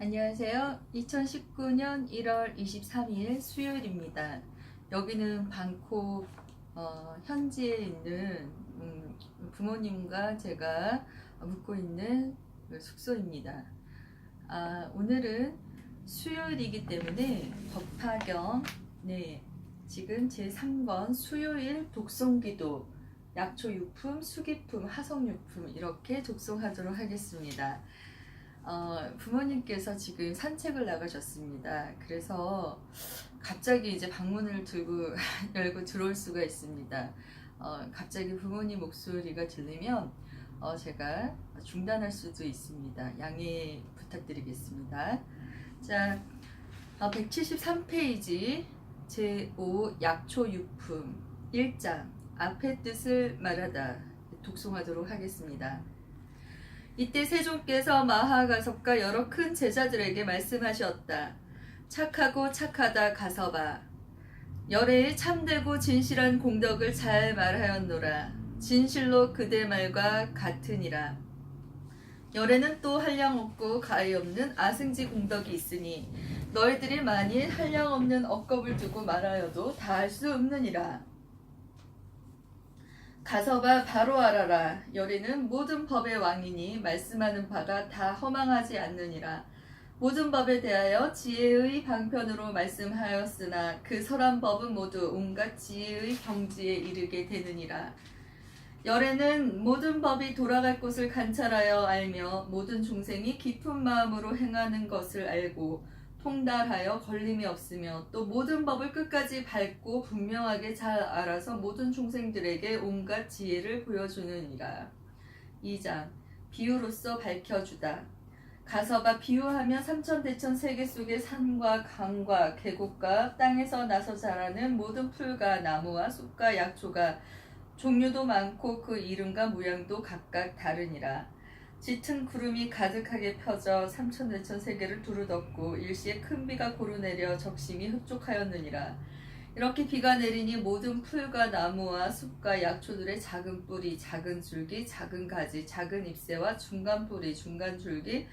안녕하세요. 2019년 1월 23일 수요일입니다. 여기는 방콕 현지에 있는 부모님과 제가 묵고 있는 그 숙소입니다. 오늘은 수요일이기 때문에 법화경 지금 제3권 수요일 독송기도 약초유품, 수기품, 화성유품 이렇게 독송하도록 하겠습니다. 부모님께서 지금 산책을 나가셨습니다. 그래서 갑자기 이제 방문을 열고 들어올 수가 있습니다. 갑자기 부모님 목소리가 들리면 제가 중단할 수도 있습니다. 양해 부탁드리겠습니다. 자, 173페이지 제5 약초유품 1장 앞의 뜻을 말하다 독송하도록 하겠습니다. 이때 세존께서 마하가섭과 여러 큰 제자들에게 말씀하셨다. 착하고 착하다 가섭아. 열애의 참되고 진실한 공덕을 잘 말하였노라. 진실로 그대 말과 같으니라. 열애는 또 한량없고 가히 없는 아승지 공덕이 있으니 너희들이 만일 한량없는 억겁을 두고 말하여도 다 할 수 없느니라. 가섭아 바로 알아라. 열애는 모든 법의 왕이니 말씀하는 바가 다 허망하지 않느니라. 모든 법에 대하여 지혜의 방편으로 말씀하였으나 그 설한 법은 모두 온갖 지혜의 경지에 이르게 되느니라. 열애는 모든 법이 돌아갈 곳을 관찰하여 알며 모든 중생이 깊은 마음으로 행하는 것을 알고 통달하여 걸림이 없으며 또 모든 법을 끝까지 밝고 분명하게 잘 알아서 모든 중생들에게 온갖 지혜를 보여주느니라. 2장 비유로서 밝혀주다. 가섭아 비유하며 삼천대천 세계 속의 산과 강과 계곡과 땅에서 나서 자라는 모든 풀과 나무와 숲과 약초가 종류도 많고 그 이름과 모양도 각각 다르니라. 짙은 구름이 가득하게 펴져 삼천대천 세계를 두루 덮고 일시에 큰 비가 고루 내려 적심이 흡족하였느니라. 이렇게 비가 내리니 모든 풀과 나무와 숲과 약초들의 작은 뿌리, 작은 줄기, 작은 가지, 작은 잎새와 중간 뿌리, 중간 줄기,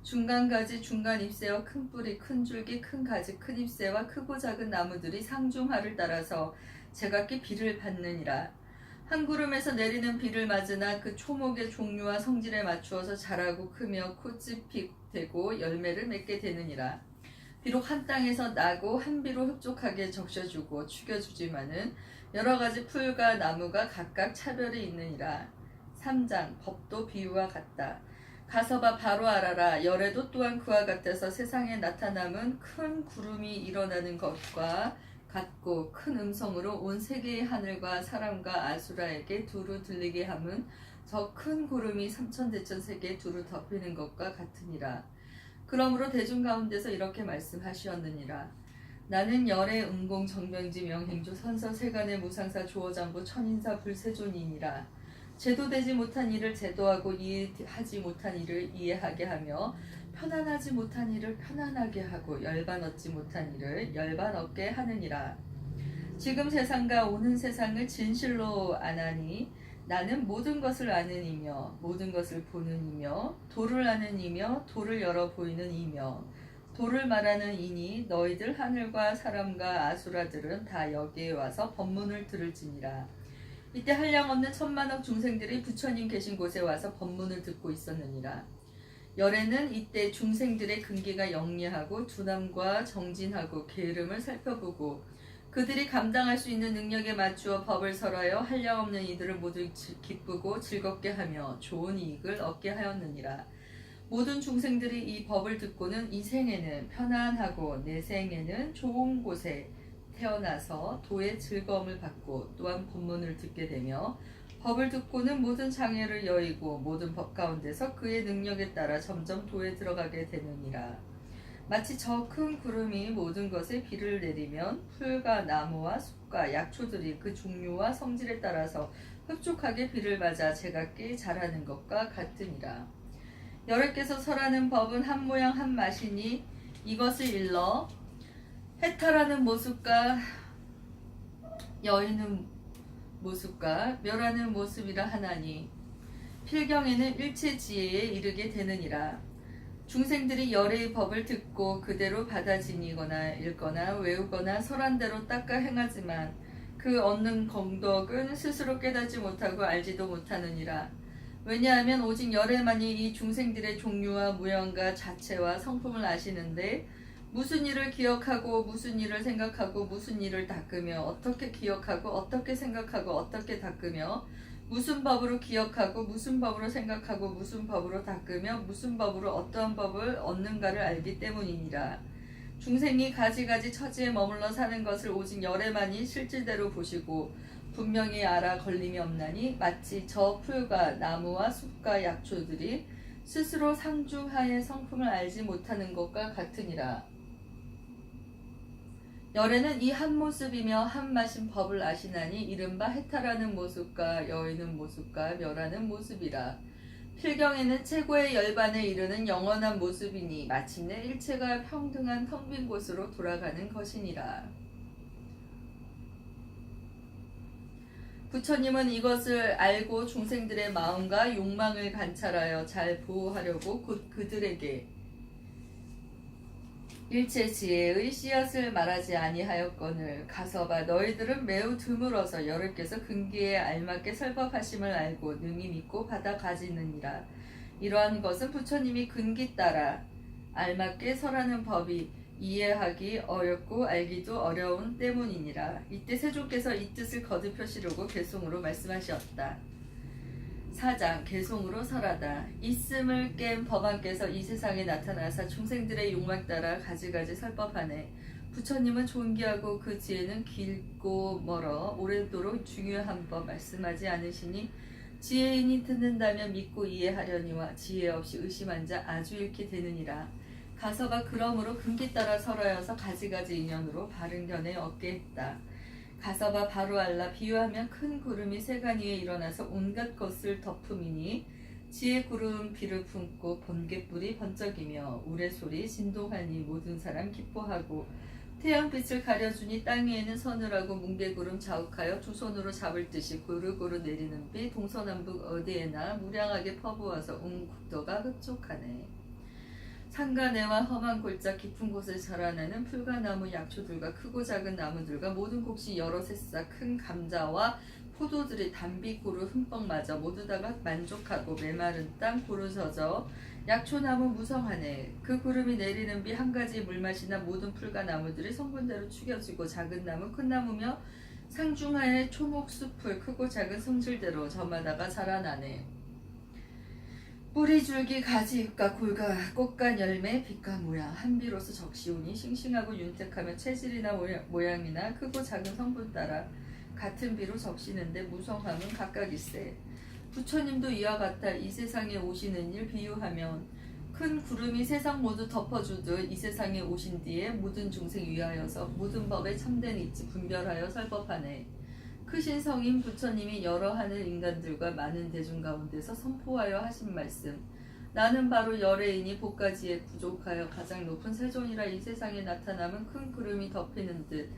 중간 가지, 중간 잎새와 큰 뿌리, 큰 줄기, 큰 가지, 큰 잎새와 크고 작은 나무들이 상중하를 따라서 제각기 비를 받느니라. 한 구름에서 내리는 비를 맞으나 그 초목의 종류와 성질에 맞추어서 자라고 크며 꽃이 되고 열매를 맺게 되느니라. 비록 한 땅에서 나고 한 비로 흡족하게 적셔주고 축여주지만은 여러 가지 풀과 나무가 각각 차별이 있느니라. 3장 법도 비유와 같다. 가섭아 바로 알아라. 열애도 또한 그와 같아서 세상에 나타남은 큰 구름이 일어나는 것과 같고 큰 음성으로 온 세계의 하늘과 사람과 아수라에게 두루 들리게 함은 저 큰 구름이 삼천대천 세계에 두루 덮이는 것과 같으니라. 그러므로 대중 가운데서 이렇게 말씀하시었느니라. 나는 열애 음공 정명지 명행조 선서 세간의 무상사 조어장부 천인사 불세존이니라. 제도되지 못한 일을 제도하고 이해하지 못한 일을 이해하게 하며 편안하지 못한 일을 편안하게 하고 열반 얻지 못한 일을 열반 얻게 하느니라. 지금 세상과 오는 세상을 진실로 아나니 나는 모든 것을 아는 이며 모든 것을 보는 이며 도를 아는 이며 도를 열어 보이는 이며 도를 말하는 이니 너희들 하늘과 사람과 아수라들은 다 여기에 와서 법문을 들을지니라. 이때 한량없는 천만억 중생들이 부처님 계신 곳에 와서 법문을 듣고 있었느니라. 열애는 이때 중생들의 근기가 영리하고 두남과 정진하고 게으름을 살펴보고 그들이 감당할 수 있는 능력에 맞추어 법을 설하여 한량없는 이들을 모두 기쁘고 즐겁게 하며 좋은 이익을 얻게 하였느니라. 모든 중생들이 이 법을 듣고는 이 생에는 편안하고 내생에는 좋은 곳에 태어나서 도의 즐거움을 받고 또한 법문을 듣게 되며 법을 듣고는 모든 장애를 여의고 모든 법 가운데서 그의 능력에 따라 점점 도에 들어가게 되느니라. 마치 저 큰 구름이 모든 것에 비를 내리면 풀과 나무와 숲과 약초들이 그 종류와 성질에 따라서 흡족하게 비를 맞아 제각기 자라는 것과 같으니라. 여러께서 설하는 법은 한 모양 한 맛이니 이것을 일러 해탈하는 모습과 여의는 모습과 멸하는 모습이라 하나니 필경에는 일체 지혜에 이르게 되느니라. 중생들이 열의 법을 듣고 그대로 받아 지니거나 읽거나 외우거나 설한대로 닦아 행하지만 그 얻는 공덕은 스스로 깨닫지 못하고 알지도 못하느니라. 왜냐하면 오직 열애만이 이 중생들의 종류와 무형과 자체와 성품을 아시는데 무슨 일을 기억하고 무슨 일을 생각하고 무슨 일을 닦으며 어떻게 기억하고 어떻게 생각하고 어떻게 닦으며 무슨 법으로 기억하고 무슨 법으로 생각하고 무슨 법으로 닦으며 무슨 법으로 어떠한 법을 얻는가를 알기 때문이니라. 중생이 가지가지 처지에 머물러 사는 것을 오직 열애만이 실질대로 보시고 분명히 알아 걸림이 없나니 마치 저 풀과 나무와 숲과 약초들이 스스로 상중하의 성품을 알지 못하는 것과 같으니라. 열애는 이 한 모습이며 한 맛인 법을 아시나니 이른바 해탈하는 모습과 여의는 모습과 멸하는 모습이라. 필경에는 최고의 열반에 이르는 영원한 모습이니 마침내 일체가 평등한 텅 빈 곳으로 돌아가는 것이니라. 부처님은 이것을 알고 중생들의 마음과 욕망을 관찰하여 잘 보호하려고 곧 그들에게 일체 지혜의 씨앗을 말하지 아니하였거늘 가서봐 너희들은 매우 드물어서 여러께서 근기에 알맞게 설법하심을 알고 능히 믿고 받아 가지느니라. 이러한 것은 부처님이 근기 따라 알맞게 설하는 법이 이해하기 어렵고 알기도 어려운 때문이니라. 이때 세존께서 이 뜻을 거듭하시려고 개송으로 말씀하셨다. 4장 개송으로 설하다. 있음을 깬 법안께서 이 세상에 나타나사 중생들의 욕망 따라 가지가지 설법하네. 부처님은 존귀하고 그 지혜는 길고 멀어 오래도록 중요한 법 말씀하지 않으시니 지혜인이 듣는다면 믿고 이해하려니와 지혜 없이 의심한 자 아주 잃게 되느니라. 가서봐 그러므로 근기 따라 설하여서 가지가지 인연으로 바른 견해 얻게 했다. 가서봐 바로 알라 비유하면 큰 구름이 세간 위에 일어나서 온갖 것을 덮음이니 지혜 구름 비를 품고 번갯불이 번쩍이며 우레소리 진동하니 모든 사람 기뻐하고 태양빛을 가려주니 땅 위에는 서늘하고 뭉게구름 자욱하여 두 손으로 잡을 듯이 고루고루 내리는 비 동서남북 어디에나 무량하게 퍼부어서 온 국토가 흡족하네. 산가내와 험한 골짜 깊은 곳에 자라나는 풀과나무 약초들과 크고 작은 나무들과 모든 곡식 여러 새싹 큰 감자와 포도들이 단비고루 흠뻑 맞아 모두 다가 만족하고 메마른 땅 고루 젖어 약초나무 무성하네. 그 구름이 내리는 비 한 가지 물맛이나 모든 풀과 나무들이 성분대로 축여지고 작은 나무 큰 나무며 상중하에 초목숲풀 크고 작은 성질대로 저마다가 자라나네. 뿌리 줄기 가지 잎과 골과 꽃과 열매 빛과 모양 한비로서 적시오니 싱싱하고 윤택하며 체질이나 모양이나 크고 작은 성분 따라 같은 비로 적시는데 무성함은 각각일세. 부처님도 이와 같아 이 세상에 오시는 일 비유하면 큰 구름이 세상 모두 덮어주듯 이 세상에 오신 뒤에 모든 중생 위하여서 모든 법에 참된 이치 분별하여 설법하네. 크신 성인 부처님이 여러 하늘 인간들과 많은 대중 가운데서 선포하여 하신 말씀. 나는 바로 열애이니 복가지에 부족하여 가장 높은 세존이라. 이 세상에 나타남은 큰 구름이 덮이는 듯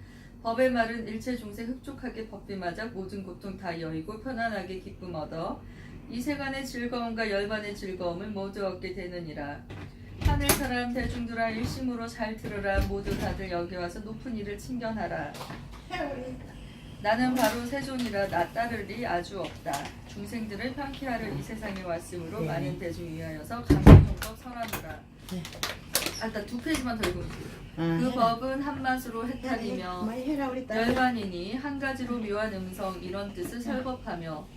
법의 말은 일체 중생 흡족하게 법비마자 모든 고통 다 여의고 편안하게 기쁨 얻어 이 세간의 즐거움과 열반의 즐거움을 모두 얻게 되느니라. 하늘 사람 대중들아 일심으로 잘 들으라. 모두 다들 여기 와서 높은 일을 친견하라. 나는 바로 세존이라 나 따를 리 아주 없다. 중생들을 편케하려 이 세상에 왔으므로 많은 대중 위하여서 강론법 설하노라. 일단 2페이지만 더 읽어주세요. 그 법은 한맛으로 해탈이며 열반이니 한 가지로 묘한 음성 이런 뜻을 설법하며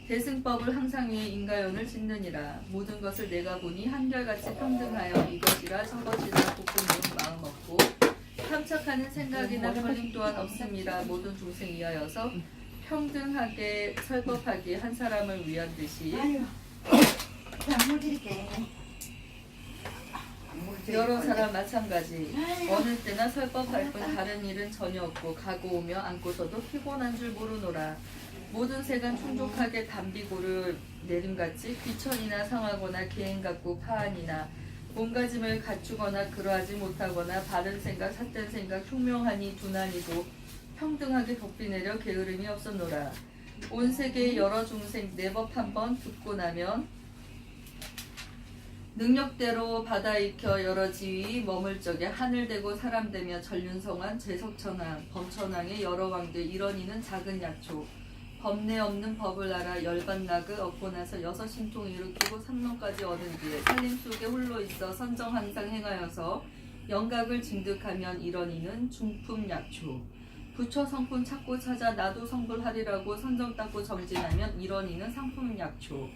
대승법을 항상 위해 인가연을 짓느니라. 모든 것을 내가 보니 한결같이 평등하여 이것이라 저것이라 볶음으로 마음 없고 탐착하는 생각이나 걸림 또한 없습니다. 모든 중생 위하여서 평등하게 설법하기 한 사람을 위한 듯이 여러 사람 마찬가지 어느 때나 설법할 뿐 다른 일은 전혀 없고 가고 오며 앉고서도 피곤한 줄 모르노라. 모든 세간 충족하게 담비고를 내림같이 귀천이나 상하거나 계행 같고 파한이나 몸가짐을 갖추거나 그러하지 못하거나 바른 생각, 삿된 생각, 흉명하니 두난이도 평등하게 덮비내려 게으름이 없었노라. 온 세계의 여러 중생 내 법 한 번 듣고 나면 능력대로 바다 익혀 여러 지위 머물 적에 하늘 되고 사람 되며 전륜성한 제석천왕 범천왕의 여러 왕들 이런 이는 작은 약초 법내 없는 법을 알아 열반나그 얻고 나서 여섯 신통 일으키고 삼론까지 얻은 뒤에 살림 속에 홀로 있어 선정 항상 행하여서 영각을 징득하면 이런 이는 중품 약초 부처 성품 찾고 찾아 나도 성불하리라고 선정 닦고 정진하면 이런 이는 상품 약초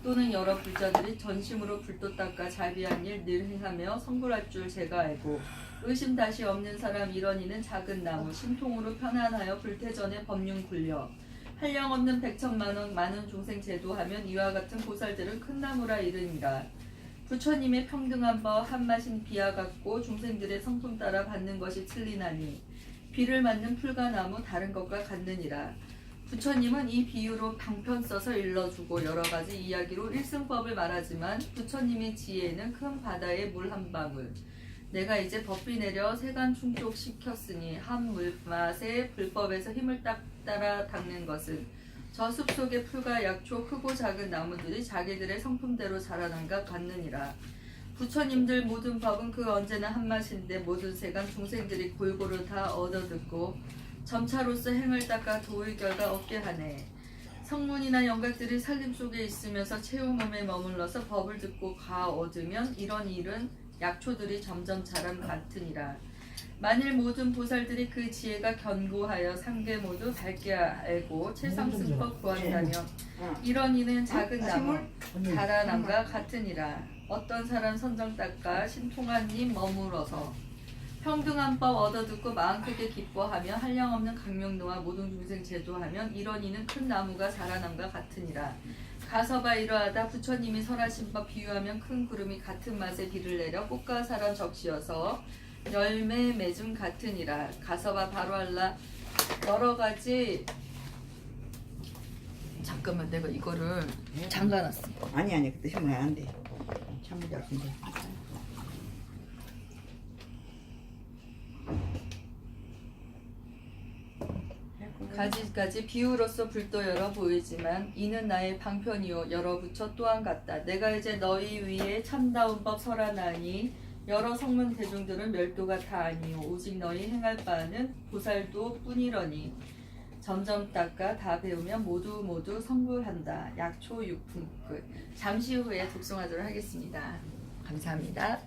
또는 여러 불자들이 전심으로 불도 닦아 자비한 일 늘 행하며 성불할 줄 제가 알고 의심 다시 없는 사람 이런 이는 작은 나무 신통으로 편안하여 불태전에 법륜 굴려 한량 없는 백천만원 많은 중생 제도하면 이와 같은 보살들은 큰 나무라 이르니라. 부처님의 평등한 법 한마신 비와 같고 중생들의 성품 따라 받는 것이 틀리나니 비를 맞는 풀과 나무 다른 것과 같느니라. 부처님은 이 비유로 방편 써서 일러주고 여러 가지 이야기로 일승법을 말하지만 부처님의 지혜는 큰 바다의 물 한 방울 내가 이제 법비 내려 세간 충족시켰으니 한 물맛에 불법에서 힘을 따라 닦는 것은 저 숲속의 풀과 약초 크고 작은 나무들이 자기들의 성품대로 자라난 것 같느니라. 부처님들 모든 법은 그 언제나 한맛인데 모든 세간 중생들이 골고루 다 얻어듣고 점차로서 행을 닦아 도의 결과 얻게 하네. 성문이나 영각들이 살림 속에 있으면서 채우몸에 머물러서 법을 듣고 가 얻으면 이런 일은 약초들이 점점 자람 같으니라. 만일 모든 보살들이 그 지혜가 견고하여 상계 모두 밝게 알고 칠상승법 구한다면 이런 이는 작은 나무 자라남과 같으니라. 어떤 사람 선정 닦아 신통한 님 머물어서 평등한 법 얻어듣고 마음 크게 기뻐하며 한량없는 강명노와 모든 중생 제도하면 이런 이는 큰 나무가 자라남과 같으니라. 가서봐 이러하다 부처님이 설하신 법 비유하면 큰 구름이 같은 맛에 비를 내려 꽃과 사람 적시어서 열매 맺음 같으니라. 가서봐 바로 할라 여러 가지 잠깐만 내가 이거를 잠가놨어. 아니 그때 하면 안 돼. 참을 같은데. 가지가지 비유로서 불도 여러 보이지만 이는 나의 방편이요 여러 부처 또한 같다. 내가 이제 너희 위에 참다운 법 설하나니 여러 성문 대중들은 멸도가 다 아니요 오직 너희 행할 바는 보살도 뿐이러니 점점 닦아 다 배우면 모두 성불한다. 약초 6품 끝. 잠시 후에 독송하도록 하겠습니다. 감사합니다.